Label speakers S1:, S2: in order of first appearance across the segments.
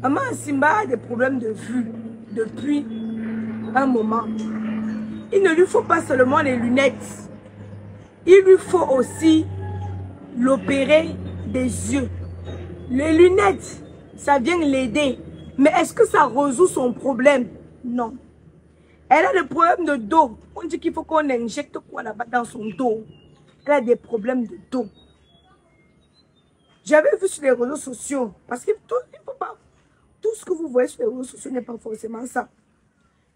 S1: Maman Simba a des problèmes de vue depuis un moment. Il ne lui faut pas seulement les lunettes. Il lui faut aussi l'opérer des yeux. Les lunettes, ça vient l'aider. Mais est-ce que ça résout son problème? Non. Elle a des problèmes de dos. On dit qu'il faut qu'on injecte quoi là-bas dans son dos. Elle a des problèmes de dos. J'avais vu sur les réseaux sociaux, parce qu'il ne faut pas... Tout ce que vous voyez sur les réseaux sociaux n'est pas forcément ça.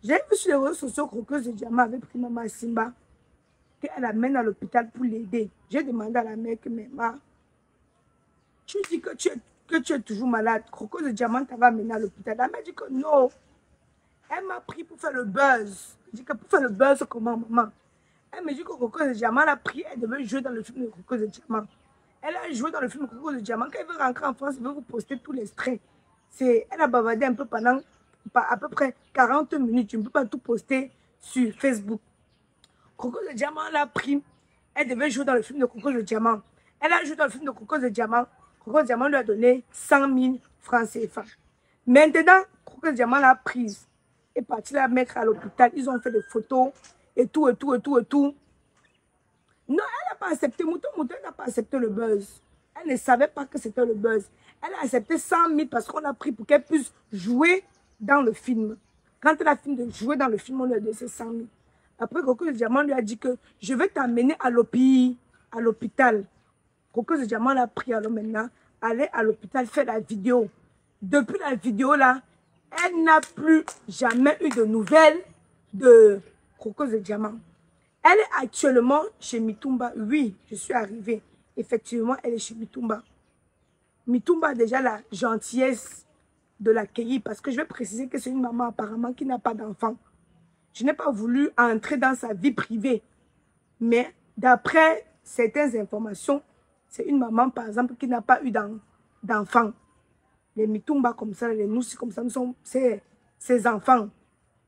S1: J'ai vu sur les réseaux sociaux que Roqueuse de Diamant avait pris maman Simba, qu'elle amène à l'hôpital pour l'aider. J'ai demandé à la mère que maman, tu dis que tu es toujours malade. Roqueuse de Diamant t'avait amené à l'hôpital. La mère dit que non. Elle m'a pris pour faire le buzz. Je dis que pour faire le buzz, comment maman? Elle me dit que Roqueuse de Diamant l'a pris, elle devait jouer dans le film de Roqueuse de Diamant. Elle a joué dans le film Roqueuse de Diamant. Quand elle veut rentrer en France, elle veut vous poster tous les extraits. Elle a bavardé un peu pendant à peu près 40 minutes. Tu ne peux pas tout poster sur Facebook. Roqueuse de Diamant l'a pris. Elle devait jouer dans le film de Roqueuse de Diamant. Elle a joué dans le film de Roqueuse de Diamant. Roqueuse de Diamant lui a donné 100 000 francs CFA. Maintenant, Roqueuse de Diamant l'a prise. Elle est partie la mettre à l'hôpital. Ils ont fait des photos et tout, et tout, et tout, et tout. Non, elle n'a pas accepté. Mouton n'a pas accepté le buzz. Elle ne savait pas que c'était le buzz. Elle a accepté 100 000 parce qu'on a pris pour qu'elle puisse jouer dans le film. Quand elle a fini de jouer dans le film, on lui a donné 100 000. Après, Roqueuse de Diamant lui a dit que je vais t'amener à l'hôpital. Roqueuse de Diamant l'a pris alors maintenant. Aller à l'hôpital, faire la vidéo. Depuis la vidéo là, elle n'a plus jamais eu de nouvelles de Roqueuse de Diamant. Elle est actuellement chez Mitumba. Oui, je suis arrivée. Effectivement, elle est chez Mitumba. Mitumba a déjà la gentillesse de l'accueillir parce que je vais préciser que c'est une maman apparemment qui n'a pas d'enfant. Je n'ai pas voulu entrer dans sa vie privée. Mais d'après certaines informations, c'est une maman par exemple qui n'a pas eu d'enfant. Les Mitumba comme ça, les Noussi comme ça, nous sommes ses enfants.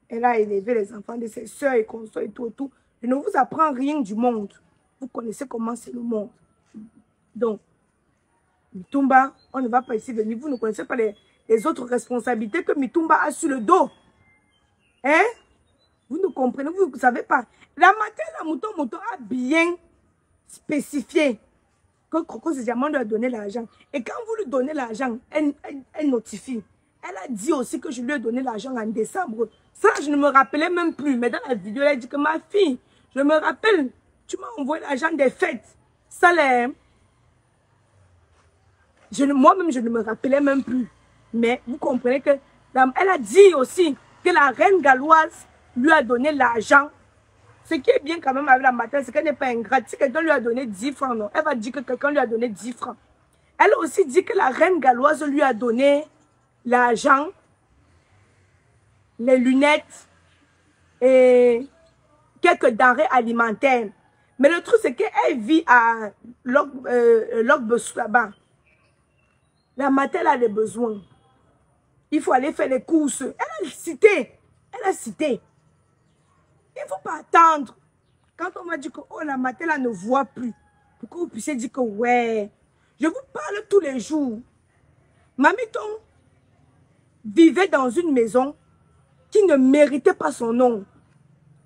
S1: Elle a élevé les enfants de ses soeurs et consorts et tout et tout. Je ne vous apprends rien du monde. Vous connaissez comment c'est le monde. Donc, Mitumba, on ne va pas ici venir. Vous ne connaissez pas les autres responsabilités que Mitumba a sur le dos. Hein? Vous ne comprenez, vous ne savez pas. La matin, la mouton a bien spécifié que Roqueuse de Diamant lui a donné l'argent. Et quand vous lui donnez l'argent, elle notifie. Elle a dit aussi que je lui ai donné l'argent en décembre. Ça, je ne me rappelais même plus. Mais dans la vidéo, elle a dit que ma fille, je me rappelle, tu m'as envoyé l'argent des fêtes. Ça, moi-même, je ne me rappelais même plus. Mais vous comprenez que elle a dit aussi que la reine galloise lui a donné l'argent. Ce qui est bien quand même avec la matin, c'est qu'elle n'est pas ingrate. Si quelqu'un lui a donné 10 francs, non, elle va dire que quelqu'un lui a donné 10 francs. Elle a aussi dit que la reine galloise lui a donné l'argent, les lunettes et quelques denrées alimentaires. Mais le truc, c'est qu'elle vit à Logbessou là-bas. La matin, elle a des besoins. Il faut aller faire les courses. Elle a cité. Elle a cité. Il ne faut pas attendre. Quand on m'a dit que oh, la matin, là ne voit plus. Pour que vous puissiez dire que ouais. Je vous parle tous les jours. Mamiton vivait dans une maison qui ne méritait pas son nom.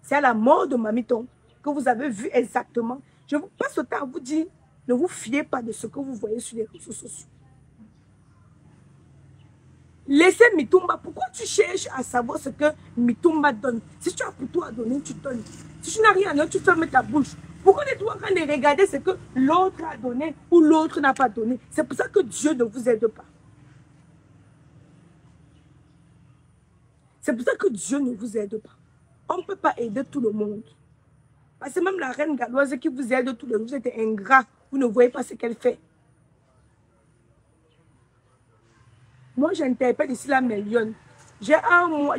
S1: C'est à la mort de Mamiton que vous avez vu exactement. Je vous passe le temps à vous dire, ne vous fiez pas de ce que vous voyez sur les réseaux sociaux. Laissez Mitumba. Pourquoi tu cherches à savoir ce que Mitumba donne? Si tu as pour toi à donner, tu donnes. Si tu n'as rien à donner, tu fermes ta bouche. Pourquoi êtes-vous en train de regarder ce que l'autre a donné ou l'autre n'a pas donné? C'est pour ça que Dieu ne vous aide pas. C'est pour ça que Dieu ne vous aide pas. On ne peut pas aider tout le monde. Parce que même la reine galloise qui vous aide tout le monde, vous êtes ingrat. Vous ne voyez pas ce qu'elle fait. Moi, j'interpelle ici la million. J'ai un mois.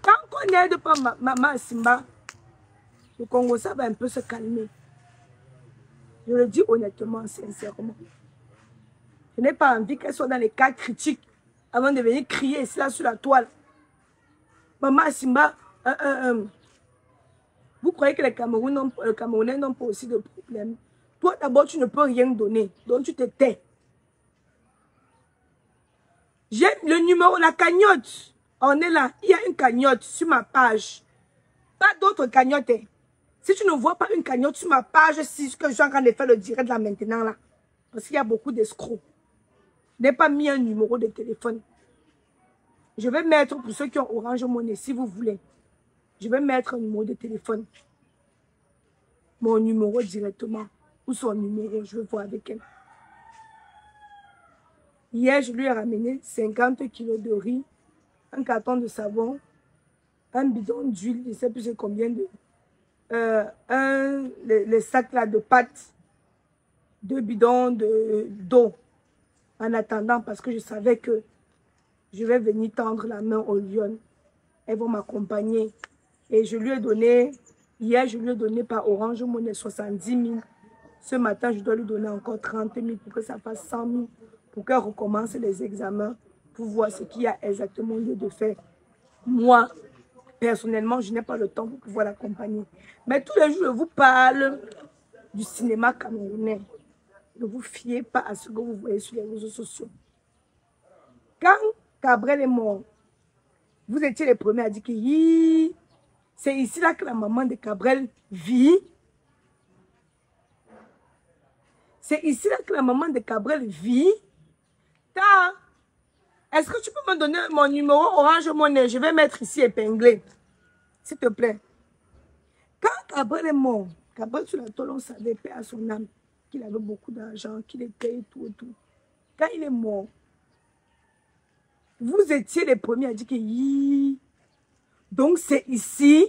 S1: Quand on n'aide pas maman Simba, le Congo, ça va un peu se calmer. Je le dis honnêtement, sincèrement. Je n'ai pas envie qu'elle soit dans les cas critiques avant de venir crier ici là sur la toile. Maman Simba, vous croyez que les Camerounais n'ont pas aussi de problèmes? Toi, d'abord, tu ne peux rien donner. Donc, tu te tais. J'ai le numéro, la cagnotte. On est là. Il y a une cagnotte sur ma page. Pas d'autres cagnottes. Si tu ne vois pas une cagnotte sur ma page, si ce que je suis en train de faire le direct là maintenant là. Parce qu'il y a beaucoup d'escrocs. Je n'ai pas mis un numéro de téléphone. Je vais mettre, pour ceux qui ont Orange Money, si vous voulez, je vais mettre un numéro de téléphone. Mon numéro directement. Ou son numéro, je vais voir avec elle. Hier, je lui ai ramené 50 kilos de riz, un carton de savon, un bidon d'huile, je ne sais plus c'est combien de... les sacs là de pâtes, 2 bidons d'eau. En attendant, parce que je savais que je vais venir tendre la main aux lions. Elles vont m'accompagner. Et je lui ai donné, hier, je lui ai donné par Orange Money 70 000. Ce matin, je dois lui donner encore 30 000 pour que ça fasse 100 000. Pour qu'elle recommence les examens, pour voir ce qu'il y a exactement lieu de faire. Moi, personnellement, je n'ai pas le temps pour pouvoir l'accompagner. Mais tous les jours, je vous parle du cinéma camerounais. Ne vous fiez pas à ce que vous voyez sur les réseaux sociaux. Quand Cabrel est mort, vous étiez les premiers à dire que c'est ici là que la maman de Cabrel vit. C'est ici là que la maman de Cabrel vit. Est-ce que tu peux me donner mon numéro Orange Money? Je vais mettre ici épinglé. S'il te plaît. Quand Cabrel est mort, Cabrel sur la tôle, on savait, paix à son âme, qu'il avait beaucoup d'argent, qu'il était et tout et tout. Quand il est mort, vous étiez les premiers à dire que donc c'est ici.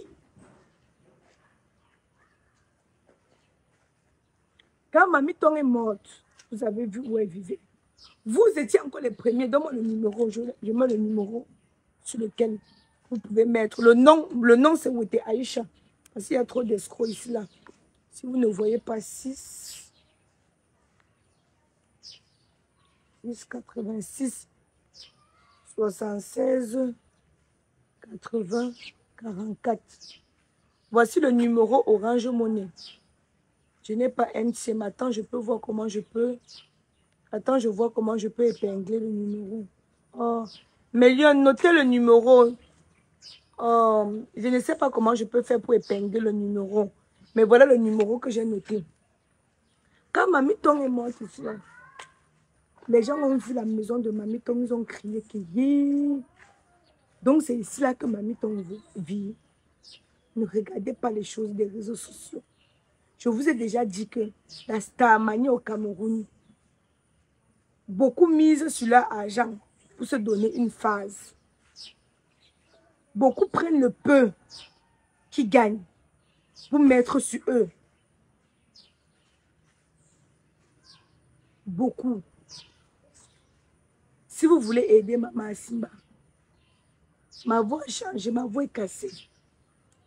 S1: Quand Mamie Tong est morte, vous avez vu où elle vivait. Vous étiez encore les premiers. Donne-moi le numéro. Je mets le numéro sur lequel vous pouvez mettre. Le nom c'est Wete Aïcha. Parce qu'il y a trop d'escrocs ici, là. Si vous ne voyez pas 6, 86, 76, 80, 44. Voici le numéro Orange Money. Je n'ai pas MC, mais attends, je peux voir comment je peux... Attends, je vois comment je peux épingler le numéro. Oh, mais Lyon, notez le numéro. Oh, je ne sais pas comment je peux faire pour épingler le numéro. Mais voilà le numéro que j'ai noté. Quand Mamie Tong est morte ici, là, les gens ont vu la maison de Mamie Tong, ils ont crié que donc c'est ici là que Mamie Tong vit. Ne regardez pas les choses des réseaux sociaux. Je vous ai déjà dit que la starmanie au Cameroun, beaucoup misent sur leur argent pour se donner une phase. Beaucoup prennent le peu qu'ils gagnent pour mettre sur eux. Beaucoup. Si vous voulez aider Maman Simba, ma voix a changé, ma voix est cassée.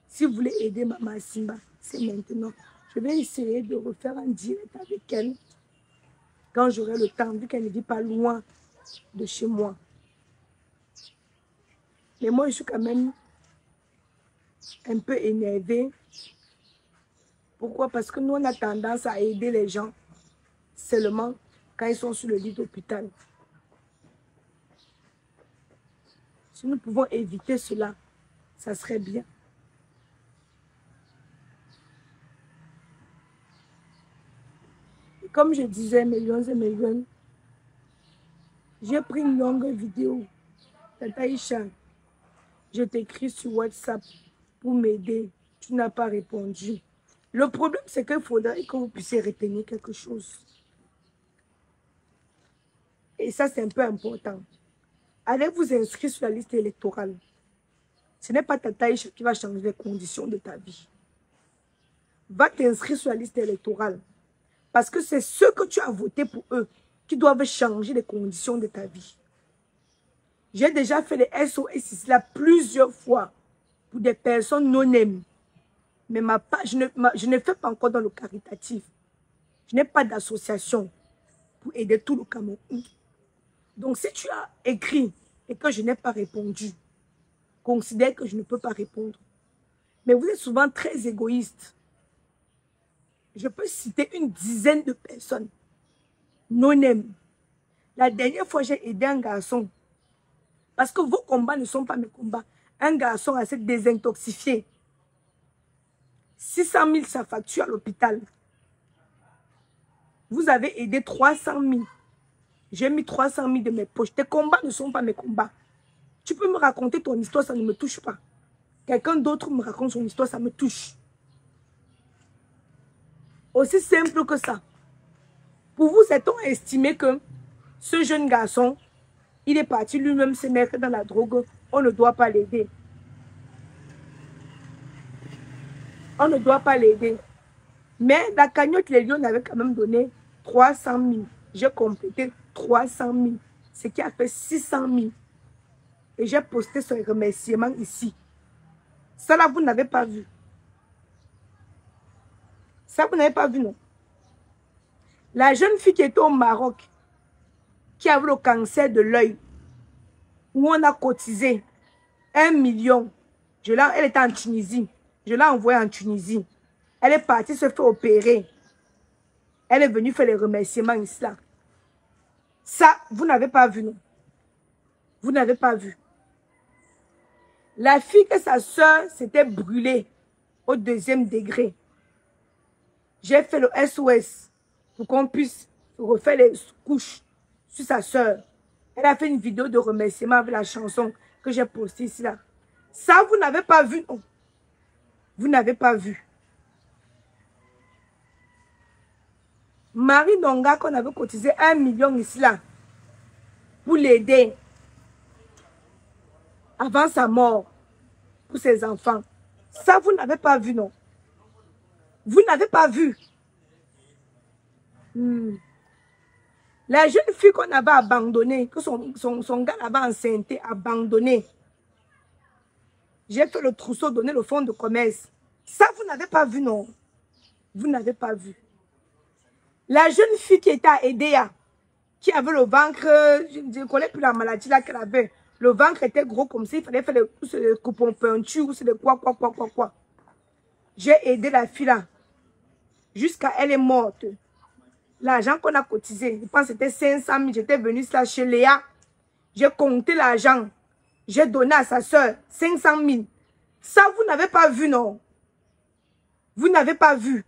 S1: Si vous voulez aider Maman Simba, c'est maintenant. Je vais essayer de refaire un direct avec elle quand j'aurai le temps, vu qu'elle ne vit pas loin de chez moi. Mais moi, je suis quand même un peu énervée. Pourquoi? Parce que nous, on a tendance à aider les gens seulement quand ils sont sur le lit d'hôpital. Si nous pouvons éviter cela, ça serait bien. Et comme je disais, mes lions et mes lions, j'ai pris une longue vidéo. Tata Isha, je t'écris sur WhatsApp pour m'aider. Tu n'as pas répondu. Le problème, c'est qu'il faudrait que vous puissiez retenir quelque chose. Et ça, c'est un peu important. Allez vous inscrire sur la liste électorale. Ce n'est pas Tata Isha qui va changer les conditions de ta vie. Va t'inscrire sur la liste électorale. Parce que c'est ceux que tu as voté pour eux qui doivent changer les conditions de ta vie. J'ai déjà fait les SOS ici là plusieurs fois pour des personnes non-aimées. Mais je ne fais pas encore dans le caritatif. Je n'ai pas d'association pour aider tout le Cameroun. Donc, si tu as écrit et que je n'ai pas répondu, considère que je ne peux pas répondre. Mais vous êtes souvent très égoïste. Je peux citer une dizaine de personnes non-aimées. La dernière fois, j'ai aidé un garçon Parce que vos combats ne sont pas mes combats. Un garçon a s'est désintoxifié. 600 000 sa facture à l'hôpital. Vous avez aidé 300 000. J'ai mis 300 000 de mes poches. Tes combats ne sont pas mes combats. Tu peux me raconter ton histoire, ça ne me touche pas. Quelqu'un d'autre me raconte son histoire, ça me touche. Aussi simple que ça. Pour vous, c'est-on estimé que ce jeune garçon, il est parti lui-même se mettre dans la drogue, on ne doit pas l'aider. On ne doit pas l'aider. Mais la cagnotte, les lions avaient quand même donné 300 000. J'ai complété 300 000. Ce qui a fait 600 000. Et j'ai posté ce remerciement ici. Ça là, vous n'avez pas vu. Ça, vous n'avez pas vu, non? La jeune fille qui était au Maroc, qui avait le cancer de l'œil, où on a cotisé 1 million. Elle était en Tunisie. Je l'ai envoyée en Tunisie. Elle est partie se faire opérer. Elle est venue faire les remerciements ici. Là. Ça, vous n'avez pas vu, non? Vous n'avez pas vu. La fille que sa soeur s'était brûlée au 2e degré. J'ai fait le SOS pour qu'on puisse refaire les couches sur sa soeur. Elle a fait une vidéo de remerciement avec la chanson que j'ai postée ici. Là. Ça, vous n'avez pas vu, non? Vous n'avez pas vu. Marie Donga, qu'on avait cotisé 1 million ici, là, pour l'aider avant sa mort, pour ses enfants. Ça, vous n'avez pas vu, non? Vous n'avez pas vu. La jeune fille qu'on avait abandonnée, que son gars l'avait enceinte, abandonnée. J'ai fait le trousseau, donné le fonds de commerce. Ça, vous n'avez pas vu, non? Vous n'avez pas vu. La jeune fille qui était à Edea, qui avait le ventre, je ne connais plus la maladie là qu'elle avait. Le ventre était gros comme ça, il fallait faire les coupons peinture, ou c'est de quoi. J'ai aidé la fille là, jusqu'à elle est morte. L'argent qu'on a cotisé, je pense que c'était 500 000, j'étais venue là chez Léa. J'ai compté l'argent. J'ai donné à sa soeur 500 000. Ça, vous n'avez pas vu, non? Vous n'avez pas vu.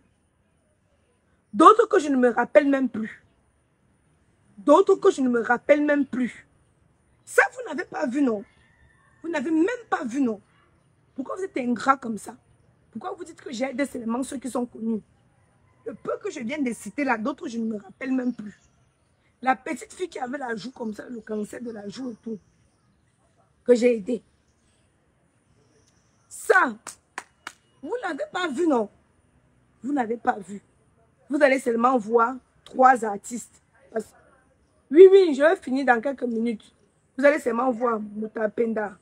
S1: D'autres que je ne me rappelle même plus. D'autres que je ne me rappelle même plus. Ça, vous n'avez pas vu, non? Vous n'avez même pas vu, non? Pourquoi vous êtes ingrat comme ça? Pourquoi vous dites que j'ai aidé seulement ceux qui sont connus? Le peu que je viens de citer là, d'autres, je ne me rappelle même plus. La petite fille qui avait la joue comme ça, le cancer de la joue et tout, que j'ai aidé. Ça, vous n'avez pas vu, non? Vous n'avez pas vu. Vous allez seulement voir 3 artistes. Oui, je vais finir dans quelques minutes. Vous allez seulement voir Mouta Penda,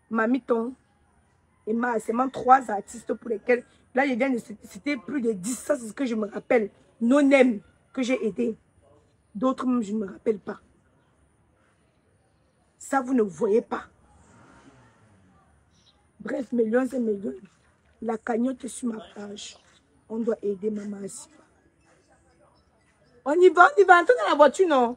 S1: Mamiton et Ma. Seulement 3 artistes pour lesquels, là, je viens de citer plus de 10. Ça, c'est ce que je me rappelle. Non-aime que j'ai aidé. D'autres, je ne me rappelle pas. Ça, vous ne voyez pas. Bref, millions et millions. La cagnotte est sur ma page. On doit aider Maman Asiba. On y va, on y va. Entrez dans la voiture, non?